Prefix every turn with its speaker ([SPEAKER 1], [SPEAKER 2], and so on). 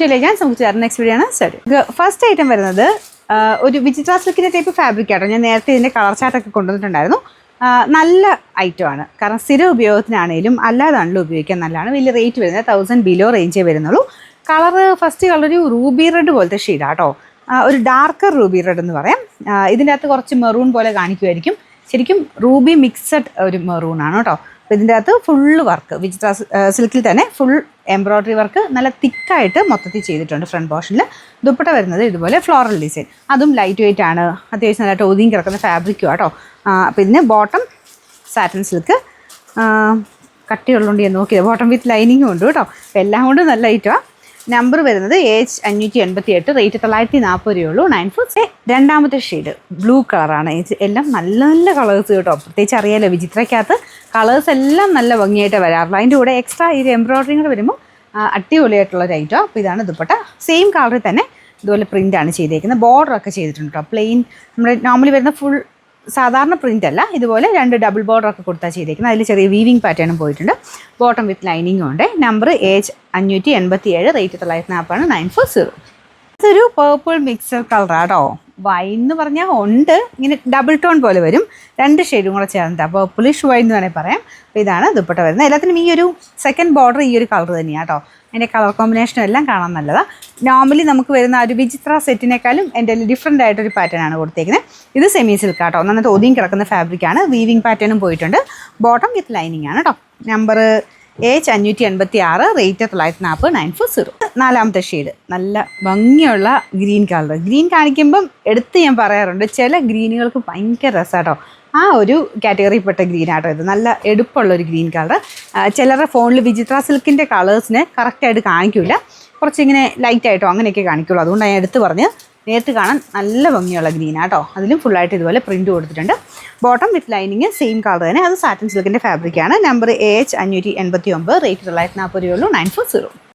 [SPEAKER 1] To legends. നമുക്ക് ചേർന്ന next video ആണ് സ്റ്റാർട്ട്. ഫസ്റ്റ് ഐറ്റം വരുന്നത് ഒരു വിചിത്ര സിൽക്കിൻ്റെ ടൈപ്പ് ഫാബ്രിക് ആട്ടോ. ഞാൻ നേരത്തെ ഇതിൻ്റെ കളർ ചാർട്ടൊക്കെ കൊണ്ടുവന്നിട്ടുണ്ടായിരുന്നു. നല്ല ഐറ്റമാണ്, കാരണം സ്ഥിരം ഉപയോഗത്തിനാണേലും അല്ലാതാണല്ലോ ഉപയോഗിക്കാൻ നല്ലതാണ്. വലിയ റേറ്റ് വരുന്നത് 1000 ബിലോ റേഞ്ചേ വരുന്നുള്ളൂ. കളറ് ഫസ്റ്റ് കളർ ഒരു റൂബി റെഡ് പോലത്തെ ഷെയ്ഡാണ് കേട്ടോ. ഒരു ഡാർക്കർ റൂബി റെഡ് എന്ന് പറയാം. ഇതിൻ്റെ അകത്ത് കുറച്ച് മെറൂൺ പോലെ കാണിക്കുമായിരിക്കും. ശരിക്കും റൂബി മിക്സഡ് ഒരു മെറൂൺ ആണ് കേട്ടോ. അപ്പോൾ ഇതിൻ്റെ അകത്ത് ഫുള്ള് വർക്ക് വിചിത്ര സിൽക്കിൽ തന്നെ ഫുൾ എംബ്രോയ്ഡറി വർക്ക് നല്ല തിക്കായിട്ട് മൊത്തത്തിൽ ചെയ്തിട്ടുണ്ട്. ഫ്രണ്ട് പോർഷനിൽ ദുപ്പട്ട വരുന്നത് ഇതുപോലെ ഫ്ലോറൽ ഡിസൈൻ, അതും ലൈറ്റ് വെയിറ്റ് ആണ്, അത്യാവശ്യം നല്ല ടോതിയും കിടക്കുന്ന ഫാബ്രിക്കും കേട്ടോ. അപ്പോൾ ഇതിന് ബോട്ടം സാറ്റൻ സിൽക്ക് കട്ടിയുള്ളതുകൊണ്ട് ഞാൻ നോക്കിയത്, ബോട്ടം വിത്ത് ലൈനിങ്ങും ഉണ്ട് കേട്ടോ. അപ്പോൾ എല്ലാം കൊണ്ടും നല്ല ഐറ്റമാണ്. നമ്പർ വരുന്നത് H588, റേറ്റ് 940 രൂപയുള്ളൂ. 94. രണ്ടാമത്തെ ഷെയ്ഡ് ബ്ലൂ കളറാണ്. എല്ലാം നല്ല നല്ല കളേഴ്സ് കേട്ടോ. പ്രത്യേകിച്ച് അറിയാലോ വിചിത്രയ്ക്കകത്ത് കളേഴ്സ് എല്ലാം നല്ല ഭംഗിയായിട്ട് വരാറുള്ളൂ. അതിൻ്റെ കൂടെ എക്സ്ട്രാ ഈ എംബ്രോയ്ഡറിയും കൂടെ വരുമ്പോൾ അടിപൊളിയായിട്ടുള്ളൊരു ഐറ്റം. അപ്പോൾ ഇതാണ് ദുപ്പട്ട. സെയിം കളറിൽ തന്നെ ഇതുപോലെ പ്രിൻ്റാണ് ചെയ്തേക്കുന്നത്. ബോർഡറൊക്കെ ചെയ്തിട്ടുണ്ട് കേട്ടോ. പ്ലെയിൻ നമ്മുടെ നോർമലി വരുന്ന ഫുൾ സാധാരണ പ്രിൻ്റ് അല്ല, ഇതുപോലെ 2 ഡബിൾ ബോർഡറൊക്കെ കൊടുത്താൽ ചെയ്തേക്കുന്നത്. അതിൽ ചെറിയ വീവിങ് പാറ്റേണും പോയിട്ടുണ്ട്. ബോട്ടം വിത്ത് ലൈനിങ്ങും ഉണ്ട്. Number H587, rate 940, 940. ഇതൊരു പേർപ്പിൾ മിക്സർ കളറാട്ടോ. വൈൻ എന്ന് പറഞ്ഞാൽ ഉണ്ട്, ഇങ്ങനെ ഡബിൾ ടോൺ പോലെ വരും. 2 ഷെയ്ഡും കൂടെ ചേർന്നിട്ടാണ് പേർപ്പിളിഷ് വൈൻ എന്ന് വേണമെങ്കിൽ പറയാം. അപ്പോൾ ഇതാണ് ദുപ്പട്ട വരുന്നത്. എല്ലാത്തിനും ഈ ഒരു സെക്കൻഡ് ബോർഡർ ഈ ഒരു കളർ തന്നെയാണ് കേട്ടോ. അതിൻ്റെ കളർ കോമ്പിനേഷനും എല്ലാം കാണാൻ നല്ലതാണ്. നോർമലി നമുക്ക് വരുന്ന ഒരു വിചിത്ര സെറ്റിനേക്കാളും എൻ്റെ ഡിഫറെൻ്റ് ആയിട്ടൊരു പാറ്റേൺ ആണ് കൊടുത്തേക്കുന്നത്. ഇത് സെമി സിൽക്ക് ആട്ടോ. നന്നായിട്ട് ഒതുങ്ങി കിടക്കുന്ന ഫാബ്രിക്കാണ്. വീവിങ് പാറ്റേണും പോയിട്ടുണ്ട്. ബോട്ടം വിത്ത് ലൈനിങ് ആണ് കേട്ടോ. Number H586, rate 940, 940. നാലാമത്തെ ഷെയ്ഡ് നല്ല ഭംഗിയുള്ള ഗ്രീൻ കളർ. ഗ്രീൻ കാണിക്കുമ്പം എടുത്ത് ഞാൻ പറയാറുണ്ട്, ചില ഗ്രീനുകൾക്ക് ഭയങ്കര രസമാട്ടോ. ആ ഒരു കാറ്റഗറിയിൽപ്പെട്ട ഗ്രീൻ ആട്ടോ ഇത്. നല്ല എടുപ്പുള്ളൊരു ഗ്രീൻ കളർ. ചിലരുടെ ഫോണിൽ വിചിത്ര സിൽക്കിൻ്റെ കളേഴ്സിനെ കറക്റ്റായിട്ട് കാണിക്കില്ല, കുറച്ചിങ്ങനെ ലൈറ്റായിട്ടോ അങ്ങനെയൊക്കെ കാണിക്കുള്ളൂ. അതുകൊണ്ടാണ് ഞാൻ എടുത്ത് പറഞ്ഞ് നേരിട്ട് കാണാൻ നല്ല ഭംഗിയുള്ള ഗ്രീൻ ആട്ടോ. അതിലും ഫുള്ളായിട്ട് ഇതുപോലെ പ്രിൻറ്റ് കൊടുത്തിട്ടുണ്ട്. Bottom with lining same colour തന്നെ, അത് സാറ്റൻ സിൽക്കിൻ്റെ ഫാബ്രിക്കാണ്. നമ്പർ H589, റേറ്റ് 940 രൂപയുള്ളൂ, 940.